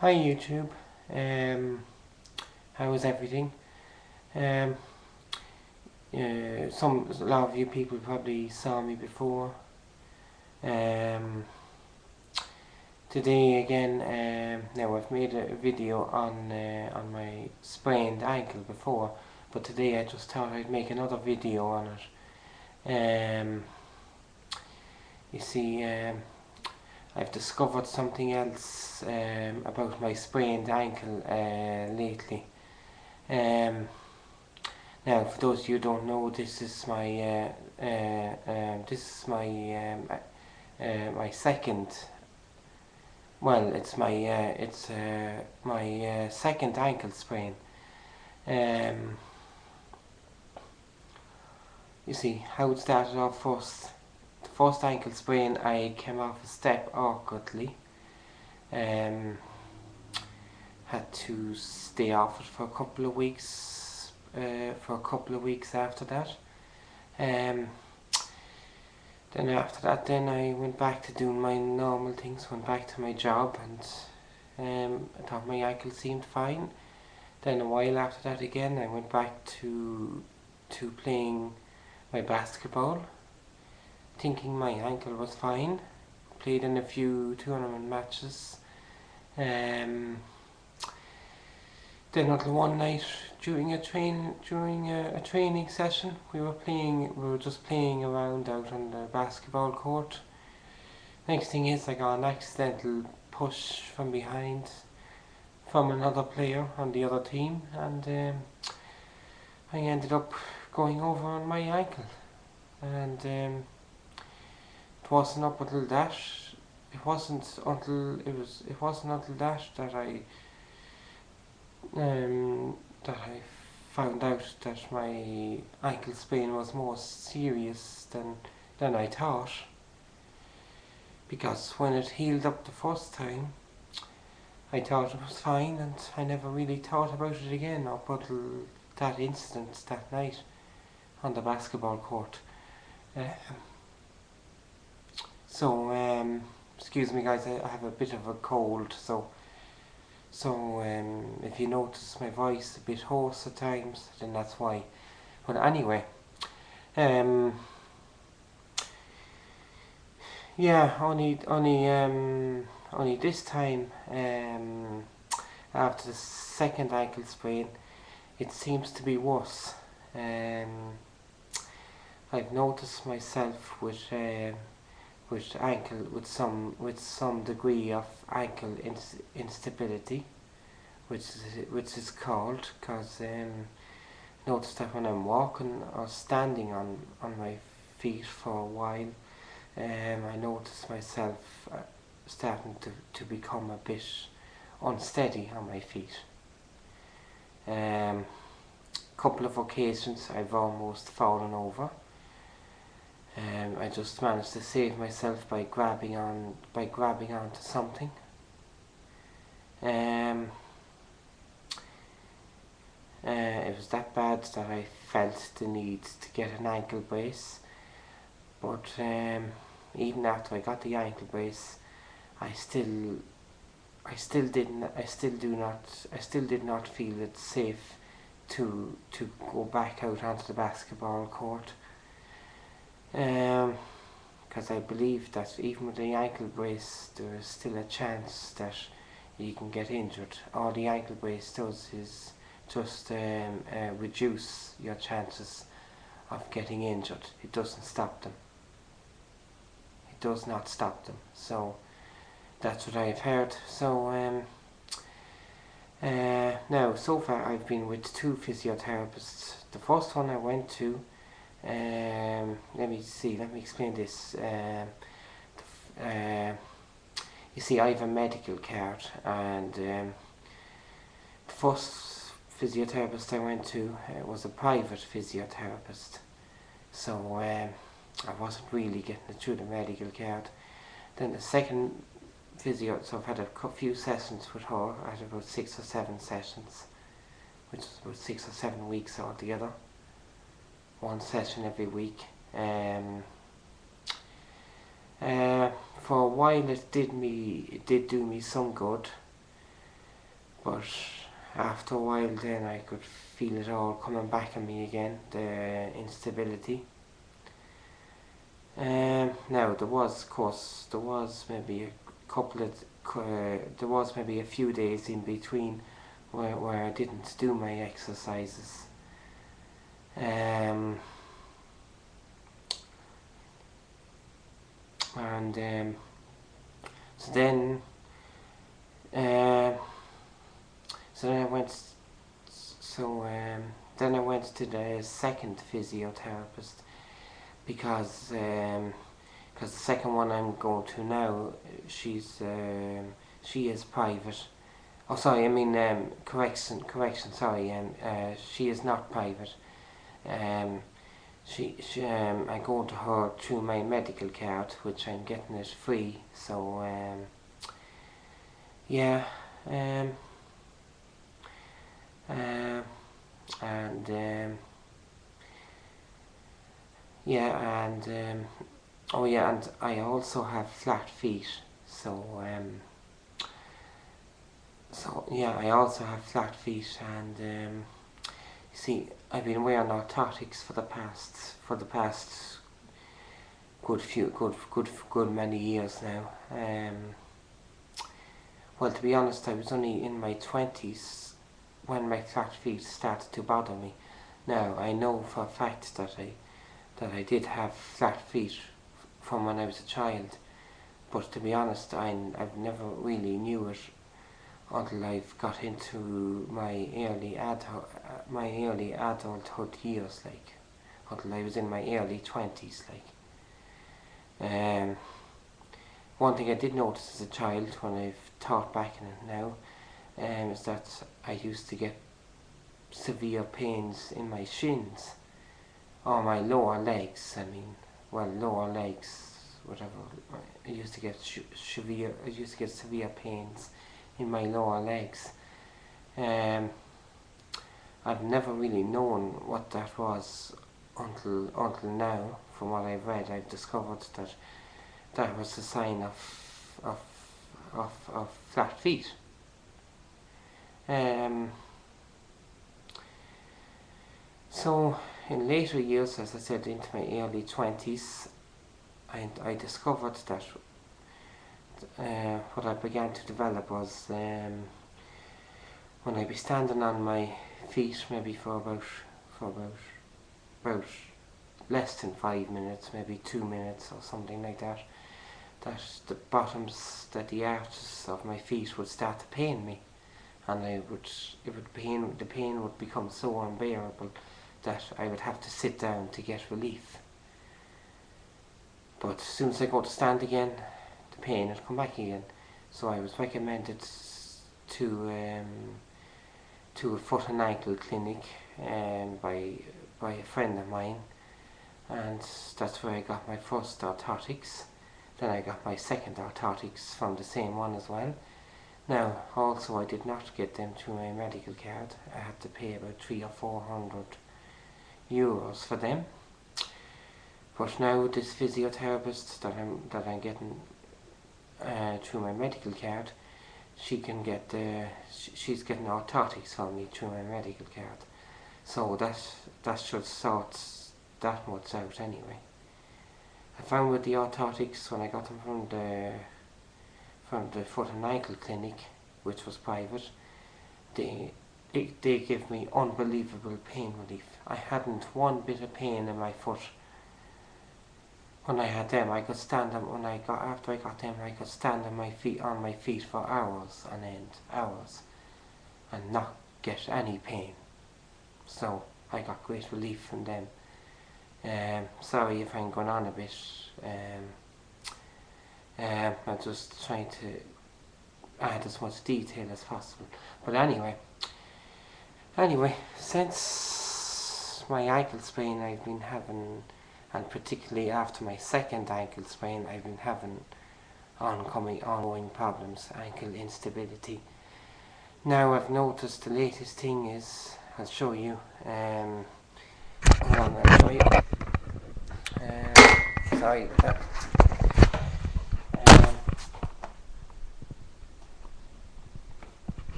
Hi YouTube. How is everything? Um, a lot of you people probably saw me before. Um, Today again. Now I've made a video on my sprained ankle before, but today I just thought I'd make another video on it. You see, I've discovered something else about my sprained ankle lately. Um, Now, for those of you who don't know, this is my second. Well, it's my second ankle sprain. Um, you see how it started off first. The first ankle sprain, I came off a step awkwardly. Um, Had to stay off it for a couple of weeks. For a couple of weeks after that. Um, Then after that, then I went back to doing my normal things, went back to my job, and I thought my ankle seemed fine. Then a while after that again, I went back to playing my basketball, thinking my ankle was fine. Played in a few tournament matches. Um, then until one night during a training session, we were just playing around out on the basketball court. Next thing is I got an accidental push from behind from another player on the other team, and I ended up going over on my ankle. And it wasn't up until that. It wasn't until that I found out that my ankle sprain was more serious than I thought. Because when it healed up the first time, I thought it was fine, and I never really thought about it again up until that incident that night on the basketball court. Uh, Excuse me guys, I have a bit of a cold, so if you notice my voice a bit hoarse at times, then that's why. But anyway, um, yeah, only this time, after the second ankle sprain, it seems to be worse. Um, I've noticed myself with ankle with some degree of ankle instability, which is called, because notice that when I'm walking or standing on my feet for a while, I notice myself starting to become a bit unsteady on my feet. Couple of occasions I've almost fallen over. I just managed to save myself by grabbing onto something. It was that bad that I felt the need to get an ankle brace, but even after I got the ankle brace, I still did not feel it safe to go back out onto the basketball court. Because I believe that even with the ankle brace, there is still a chance that you can get injured. All the ankle brace does is just reduce your chances of getting injured. It doesn't stop them. It does not stop them. So that's what I've heard. So now so far I've been with two physiotherapists. The first one I went to, let me explain this. You see, I have a medical card, and the first physiotherapist I went to was a private physiotherapist, so I wasn't really getting it through the medical card. Then the second physio, so I've had a few sessions with her. I had about 6 or 7 sessions, which is about 6 or 7 weeks altogether. One session every week. For a while it did do me some good. but after a while then I could feel it all coming back on me again, the instability. Now there was, of course, there was maybe a few days in between where I didn't do my exercises. And so then uh, so then I went then I went to the second physiotherapist because the second one I'm going to now, she is private. Oh, sorry, I mean correction. Sorry, she is not private. Um, I go to her through my medical card, which I'm getting it free. So yeah, um, uh, and yeah, and oh yeah, and I also have flat feet. So yeah, I also have flat feet, and you see, I've been wearing orthotics for the past good many years now. Well, to be honest, I was only in my 20s when my flat feet started to bother me. Now I know for a fact that I did have flat feet from when I was a child, but to be honest, I've never really knew it until I've got into my early adulthood years, like until I was in my early 20s, like. One thing I did notice as a child when I've thought back in it now, is that I used to get severe pains in my shins or my lower legs. I mean, well, lower legs, whatever. I used to get severe pains in my lower legs. I've never really known what that was until now. From what I've read, I've discovered that was a sign of flat feet. So in later years, as I said, into my early 20s, I discovered that what I began to develop was when I'd be standing on my feet maybe for about less than 5 minutes, maybe 2 minutes or something like that, that the arches of my feet would start to pain me, and the pain would become so unbearable that I would have to sit down to get relief. But as soon as I go to stand again, the pain would come back again. So I was recommended to a foot and ankle clinic by a friend of mine, and that's where I got my first orthotics. Then I got my second orthotics from the same one as well. Now, also I did not get them through my medical card. I had to pay about 300 or 400 euros for them. But now this physiotherapist that I'm getting through my medical card, she's getting orthotics for me through my medical card. So that should sort that much out anyway. I found with the orthotics, when I got them from the foot and ankle clinic, which was private, they gave me unbelievable pain relief. I hadn't one bit of pain in my foot when I had them. I could stand them after I got them. I could stand on my feet for hours on end, and not get any pain. So I got great relief from them. Sorry if I'm going on a bit. I'm just trying to add as much detail as possible. But anyway, since my ankle sprain I've been having, and particularly after my second ankle sprain, I've been having ongoing problems, ankle instability. Now I've noticed the latest thing is, I'll show you. Hold on, I'll show you. Sorry about that.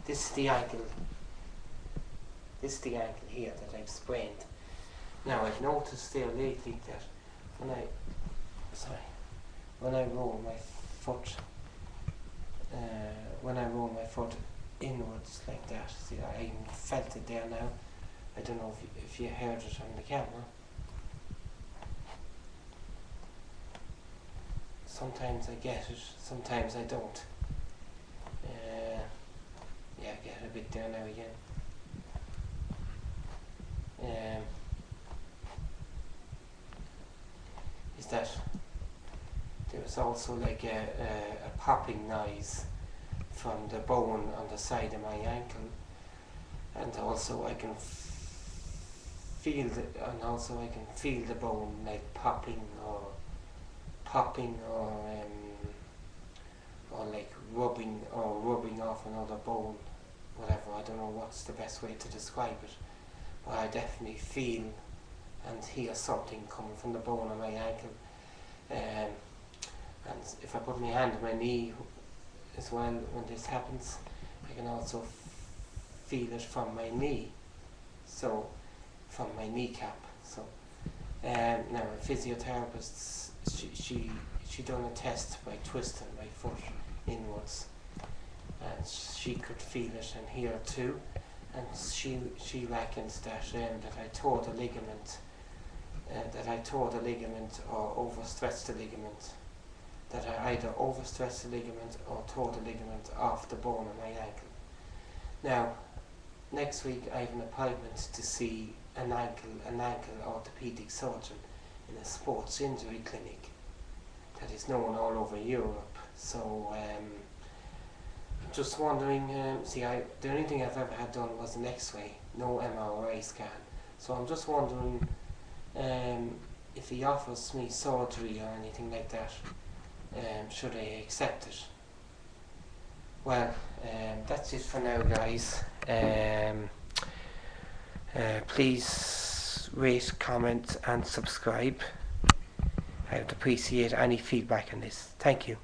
this is the ankle. This is the ankle here that I've sprained. Now I've noticed there lately that when I roll my foot, inwards like that, see, I felt it there now. I don't know if you heard it on the camera. Sometimes I get it, sometimes I don't. Yeah, I get a bit there now again. Is that there was also like a popping noise from the bone on the side of my ankle, and also I can feel the bone like popping or like rubbing off another bone, whatever. I don't know what's the best way to describe it, but I definitely feel and hear something coming from the bone of my ankle. And if I put my hand on my knee as well, when this happens, I can also feel it from my knee, so from my kneecap. So now a physiotherapist, she done a test by twisting my foot inwards, and she could feel it and hear it too, and she reckons that I tore the ligament, or overstretched the ligament, that I either overstretched the ligament or tore the ligament off the bone of my ankle. Now, next week I have an appointment to see an ankle orthopedic surgeon in a sports injury clinic that is known all over Europe. So I'm just wondering, the only thing I've ever had done was an X-ray, no MRI scan. So I'm just wondering if he offers me surgery or anything like that, should I accept it? Well, that's it for now, guys. Please rate, comment and subscribe. I would appreciate any feedback on this. Thank you.